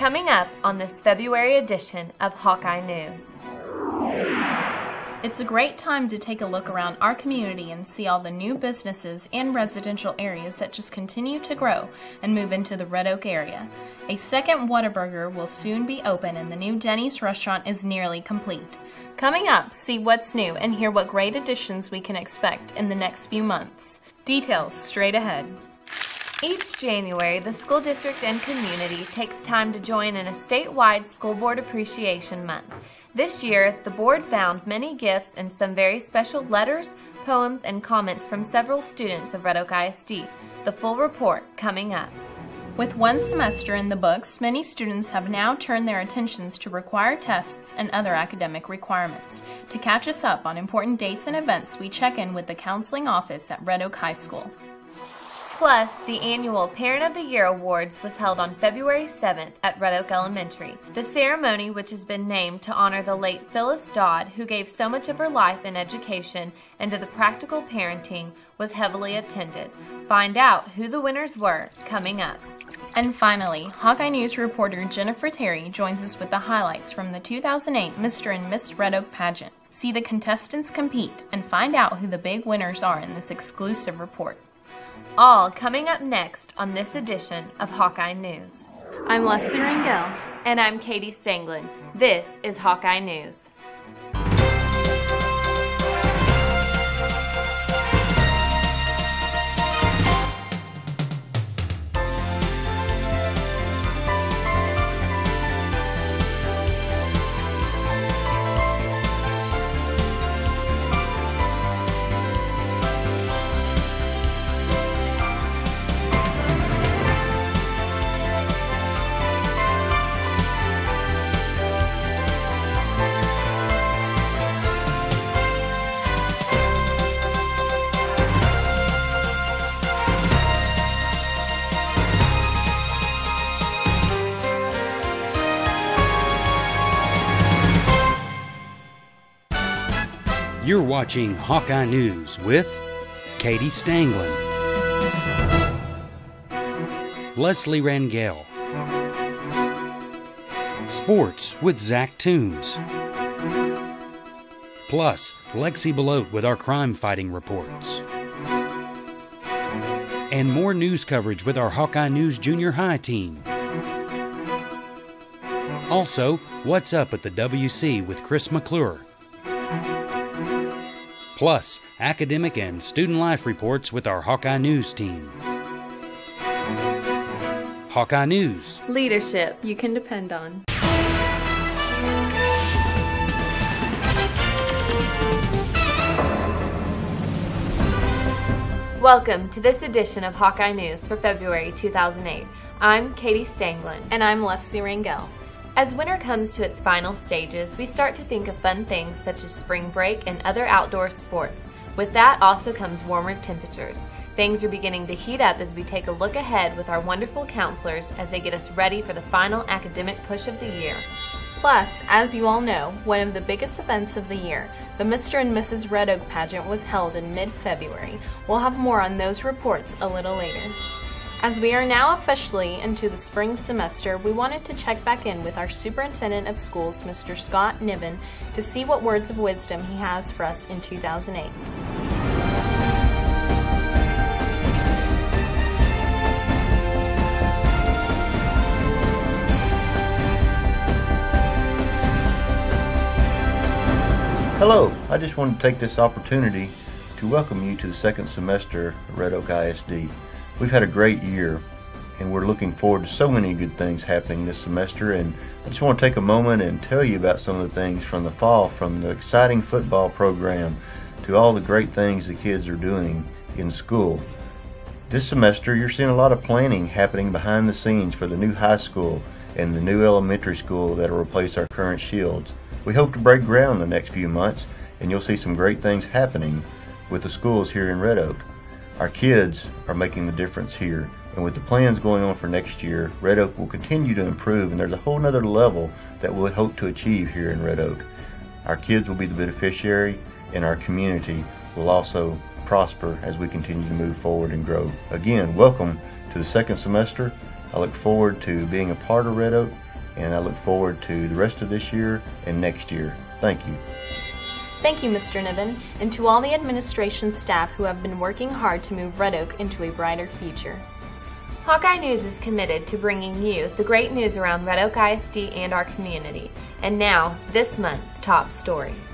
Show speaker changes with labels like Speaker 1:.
Speaker 1: Coming up on this February edition of Hawkeye News.
Speaker 2: It's a great time to take a look around our community and see all the new businesses and residential areas that just continue to grow and move into the Red Oak area. A second Whataburger will soon be open and the new Denny's restaurant is nearly complete. Coming up, see what's new and hear what great additions we can expect in the next few months. Details straight ahead.
Speaker 1: Each January, the school district and community takes time to join in a statewide School Board Appreciation Month. This year, the board found many gifts and some very special letters, poems, and comments from several students of Red Oak ISD. The full report coming up.
Speaker 2: With one semester in the books, many students have now turned their attentions to required tests and other academic requirements. To catch us up on important dates and events, we check in with the counseling office at Red Oak High School.
Speaker 1: Plus, the annual Parent of the Year Awards was held on February 7th at Red Oak Elementary. The ceremony, which has been named to honor the late Phyllis Dodd, who gave so much of her life in education and to the practical parenting, was heavily attended. Find out who the winners were coming up.
Speaker 2: And finally, Hawkeye News reporter Jennifer Terry joins us with the highlights from the 2008 Mr. and Miss Red Oak pageant. See the contestants compete and find out who the big winners are in this exclusive report.
Speaker 1: All coming up next on this edition of Hawkeye News.
Speaker 2: I'm Leslie Rangel.
Speaker 1: And I'm Katie Stanglin. This is Hawkeye News.
Speaker 3: You're watching Hawkeye News with Katie Stanglin, Leslie Rangel, Sports with Zach Toombs, plus Lexi Belote with our crime-fighting reports, and more news coverage with our Hawkeye News Junior High team. Also, What's Up at the WC with Chris McClure. Plus, academic and student life reports with our Hawkeye News team. Hawkeye News.
Speaker 2: Leadership you can depend on.
Speaker 1: Welcome to this edition of Hawkeye News for February 2008. I'm Katie Stanglin.
Speaker 2: And I'm Leslie Rangel.
Speaker 1: As winter comes to its final stages, we start to think of fun things such as spring break and other outdoor sports. With that also comes warmer temperatures. Things are beginning to heat up as we take a look ahead with our wonderful counselors as they get us ready for the final academic push of the year.
Speaker 2: Plus, as you all know, one of the biggest events of the year, the Mr. and Mrs. Red Oak pageant, was held in mid-February. We'll have more on those reports a little later. As we are now officially into the spring semester, we wanted to check back in with our Superintendent of Schools, Mr. Scott Niven, to see what words of wisdom he has for us in 2008.
Speaker 4: Hello, I just want to take this opportunity to welcome you to the second semester of Red Oak ISD. We've had a great year and we're looking forward to so many good things happening this semester, and I just want to take a moment and tell you about some of the things from the fall, from the exciting football program to all the great things the kids are doing in school. This semester you're seeing a lot of planning happening behind the scenes for the new high school and the new elementary school that will replace our current Shields. We hope to break ground the next few months and you'll see some great things happening with the schools here in Red Oak. Our kids are making the difference here, and with the plans going on for next year, Red Oak will continue to improve, and there's a whole nother level that we'll hope to achieve here in Red Oak. Our kids will be the beneficiary, and our community will also prosper as we continue to move forward and grow. Again, welcome to the second semester. I look forward to being a part of Red Oak and I look forward to the rest of this year and next year. Thank you.
Speaker 2: Thank you, Mr. Niven, and to all the administration staff who have been working hard to move Red Oak into a brighter future.
Speaker 1: Hawkeye News is committed to bringing you the great news around Red Oak ISD and our community. And now, this month's top stories.